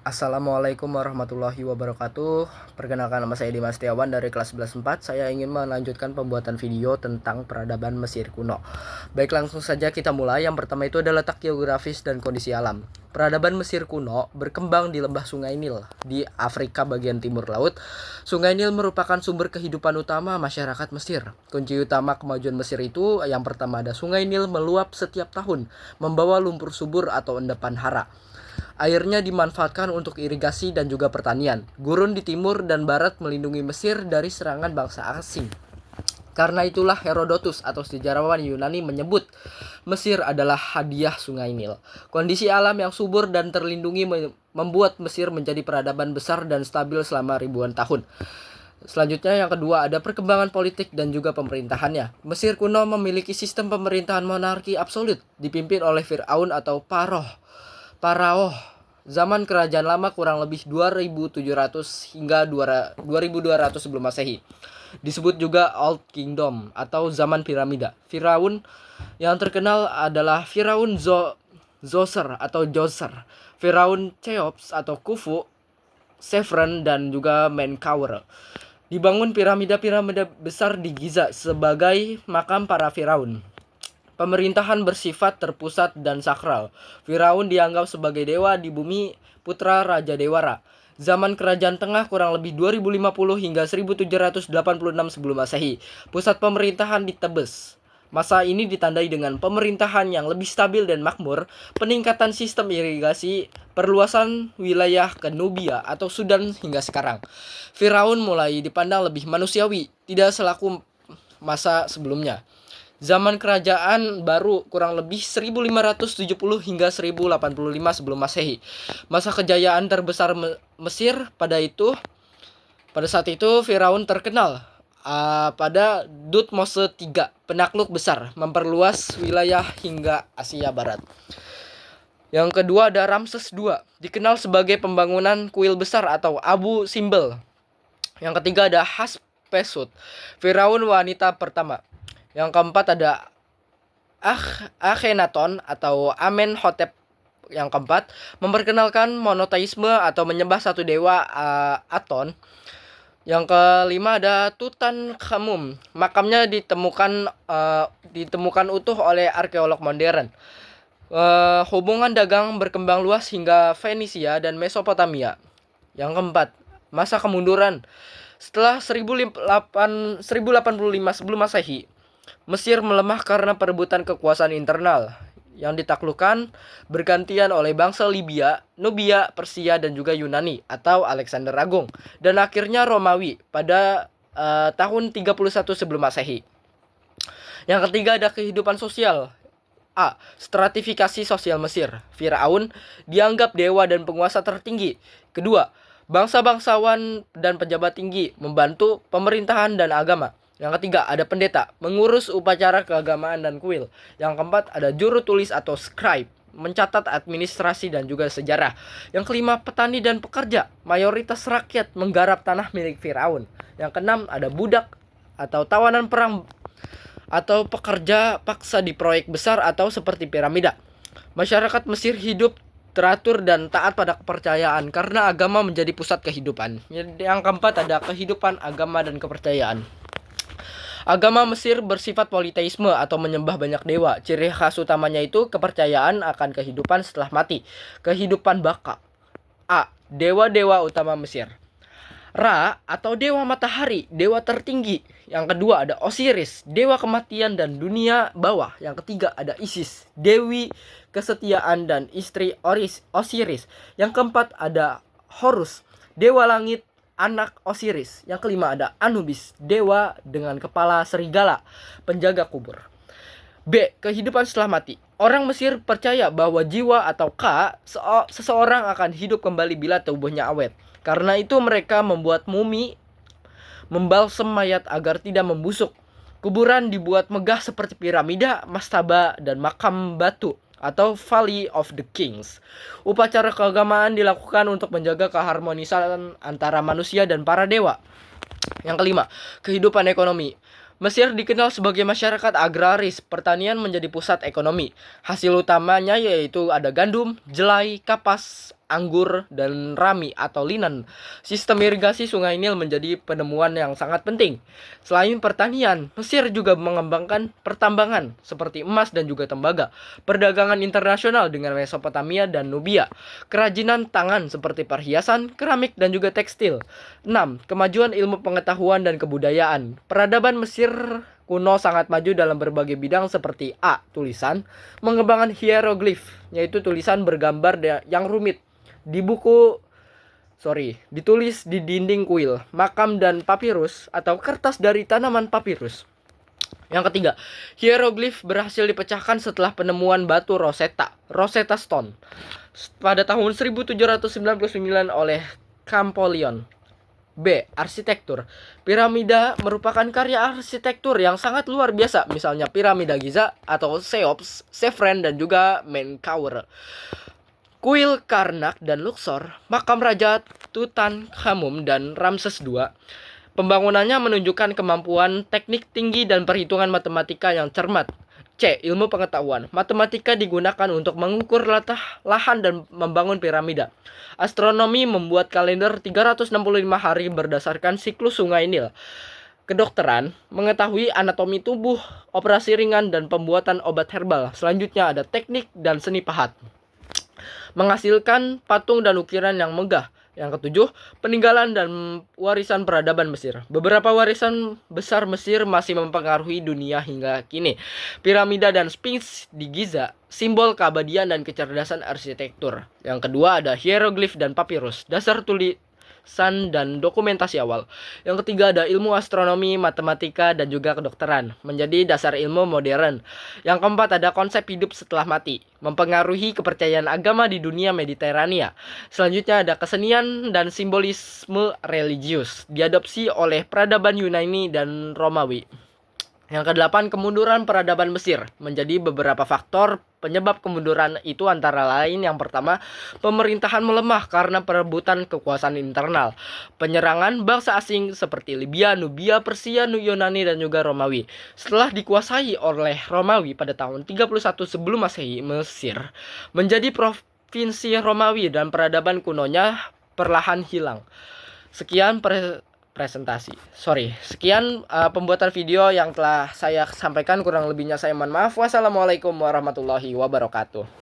Assalamualaikum warahmatullahi wabarakatuh. Perkenalkan, nama saya Dimas Setiawan dari kelas 11 4. Saya ingin melanjutkan pembuatan video tentang peradaban Mesir kuno. Baik, langsung saja kita mulai. Yang pertama itu adalah letak geografis dan kondisi alam. Peradaban Mesir kuno berkembang di lembah Sungai Nil di Afrika bagian timur laut. Sungai Nil merupakan sumber kehidupan utama masyarakat Mesir. Kunci utama kemajuan Mesir itu yang pertama ada Sungai Nil meluap setiap tahun, membawa lumpur subur atau endapan hara. Airnya dimanfaatkan untuk irigasi dan juga pertanian. Gurun di timur dan barat melindungi Mesir dari serangan bangsa asing. Karena itulah Herodotus atau sejarawan Yunani menyebut Mesir adalah hadiah Sungai Nil. Kondisi alam yang subur dan terlindungi membuat Mesir menjadi peradaban besar dan stabil selama ribuan tahun. Selanjutnya yang kedua ada perkembangan politik dan juga pemerintahannya. Mesir kuno memiliki sistem pemerintahan monarki absolut dipimpin oleh Firaun atau Pharaoh. Zaman kerajaan lama kurang lebih 2700 hingga 2200 sebelum Masehi. Disebut juga Old Kingdom atau zaman piramida. Firaun yang terkenal adalah Firaun Zoser atau Djoser, Firaun Cheops atau Khufu, Khafre dan juga Menkaure. Dibangun piramida-piramida besar di Giza sebagai makam para firaun. Pemerintahan bersifat terpusat dan sakral. Firaun dianggap sebagai dewa di bumi, putra Raja Dewara. Zaman kerajaan tengah kurang lebih 2050 hingga 1786 sebelum Masehi. Pusat pemerintahan di Tebes. Masa ini ditandai dengan pemerintahan yang lebih stabil dan makmur, peningkatan sistem irigasi, perluasan wilayah ke Nubia atau Sudan hingga sekarang. Firaun mulai dipandang lebih manusiawi, tidak selaku masa sebelumnya. Zaman kerajaan baru kurang lebih 1570 hingga 1085 sebelum Masehi. Masa kejayaan terbesar Mesir pada saat itu Firaun terkenal pada Thutmose III, penakluk besar, memperluas wilayah hingga Asia Barat. Yang kedua ada Ramses II, dikenal sebagai pembangunan kuil besar atau Abu Simbel. Yang ketiga ada Hatshepsut, Firaun wanita pertama. Yang keempat ada Akhenaton atau Amenhotep yang keempat, memperkenalkan monoteisme atau menyembah satu dewa, Aton. Yang kelima ada Tutankhamun, makamnya ditemukan utuh oleh arkeolog modern. Hubungan dagang berkembang luas hingga Fenisia dan Mesopotamia. Yang keempat, masa kemunduran. Setelah 1085 sebelum Masehi, Mesir melemah karena perebutan kekuasaan internal yang ditaklukkan bergantian oleh bangsa Libya, Nubia, Persia dan juga Yunani atau Alexander Agung, dan akhirnya Romawi pada tahun 31 sebelum Masehi. Yang ketiga ada kehidupan sosial. Stratifikasi sosial Mesir. Firaun dianggap dewa dan penguasa tertinggi. Kedua, bangsa-bangsawan dan pejabat tinggi membantu pemerintahan dan agama. Yang ketiga ada pendeta, mengurus upacara keagamaan dan kuil. Yang keempat ada juru tulis atau scribe, mencatat administrasi dan juga sejarah. Yang kelima petani dan pekerja, mayoritas rakyat menggarap tanah milik Firaun. Yang keenam ada budak atau tawanan perang atau pekerja paksa di proyek besar atau seperti piramida. Masyarakat Mesir hidup teratur dan taat pada kepercayaan karena agama menjadi pusat kehidupan. Yang keempat ada kehidupan agama dan kepercayaan. Agama Mesir bersifat politeisme atau menyembah banyak dewa. Ciri khas utamanya itu kepercayaan akan kehidupan setelah mati. Kehidupan baka. Dewa-dewa utama Mesir. Ra atau dewa matahari, dewa tertinggi. Yang kedua ada Osiris, dewa kematian dan dunia bawah. Yang ketiga ada Isis, dewi kesetiaan dan istri Osiris. Yang keempat ada Horus, dewa langit, anak Osiris. Yang kelima ada Anubis, dewa dengan kepala serigala, penjaga kubur. B. Kehidupan setelah mati. Orang Mesir percaya bahwa jiwa atau seseorang akan hidup kembali bila tubuhnya awet. Karena itu mereka membuat mumi, membalsem mayat agar tidak membusuk. Kuburan dibuat megah seperti piramida, mastaba, dan makam batu atau Valley of the Kings. Upacara keagamaan dilakukan untuk menjaga keharmonisan antara manusia dan para dewa. Yang kelima, kehidupan ekonomi. Mesir dikenal sebagai masyarakat agraris, pertanian menjadi pusat ekonomi. Hasil utamanya yaitu ada gandum, jelai, kapas, anggur, dan rami atau linen. Sistem irigasi Sungai Nil menjadi penemuan yang sangat penting. Selain pertanian, Mesir juga mengembangkan pertambangan seperti emas dan juga tembaga, perdagangan internasional dengan Mesopotamia dan Nubia, kerajinan tangan seperti perhiasan, keramik, dan juga tekstil. 6. Kemajuan ilmu pengetahuan dan kebudayaan. Peradaban Mesir kuno sangat maju dalam berbagai bidang seperti A. Tulisan, mengembangkan hieroglif, yaitu tulisan bergambar yang rumit, ditulis di dinding kuil, makam, dan papirus atau kertas dari tanaman papirus. Yang ketiga, hieroglif berhasil dipecahkan setelah penemuan batu Rosetta Stone, pada tahun 1799 oleh Champollion. B. Arsitektur. Piramida merupakan karya arsitektur yang sangat luar biasa, misalnya piramida Giza atau Cheops, Khafre, dan juga Menkaure. Kuil Karnak dan Luxor, makam Raja Tutankhamun dan Ramses II. Pembangunannya menunjukkan kemampuan teknik tinggi dan perhitungan matematika yang cermat. C. Ilmu pengetahuan. Matematika digunakan untuk mengukur lahan dan membangun piramida. Astronomi membuat kalender 365 hari berdasarkan siklus Sungai Nil. Kedokteran mengetahui anatomi tubuh, operasi ringan, dan pembuatan obat herbal. Selanjutnya ada teknik dan seni pahat, menghasilkan patung dan ukiran yang megah. Yang ketujuh, peninggalan dan warisan peradaban Mesir. Beberapa warisan besar Mesir masih mempengaruhi dunia hingga kini. Piramida dan Sphinx di Giza, simbol keabadian dan kecerdasan arsitektur. Yang kedua ada hieroglif dan papirus, dasar tulisan dan dokumentasi awal. Yang ketiga ada ilmu astronomi, matematika, dan juga kedokteran, menjadi dasar ilmu modern. Yang keempat ada konsep hidup setelah mati, mempengaruhi kepercayaan agama di dunia Mediterania. Selanjutnya ada kesenian dan simbolisme religius, diadopsi oleh peradaban Yunani dan Romawi. Yang kedelapan, kemunduran peradaban Mesir. Menjadi beberapa faktor penyebab kemunduran itu antara lain yang pertama, pemerintahan melemah karena perebutan kekuasaan internal. Penyerangan bangsa asing seperti Libya, Nubia, Persia, Yunani, dan juga Romawi. Setelah dikuasai oleh Romawi pada tahun 31 sebelum Masehi, Mesir menjadi provinsi Romawi dan peradaban kunonya perlahan hilang. Sekian pembuatan video yang telah saya sampaikan. Kurang lebihnya saya mohon maaf. Wassalamualaikum warahmatullahi wabarakatuh.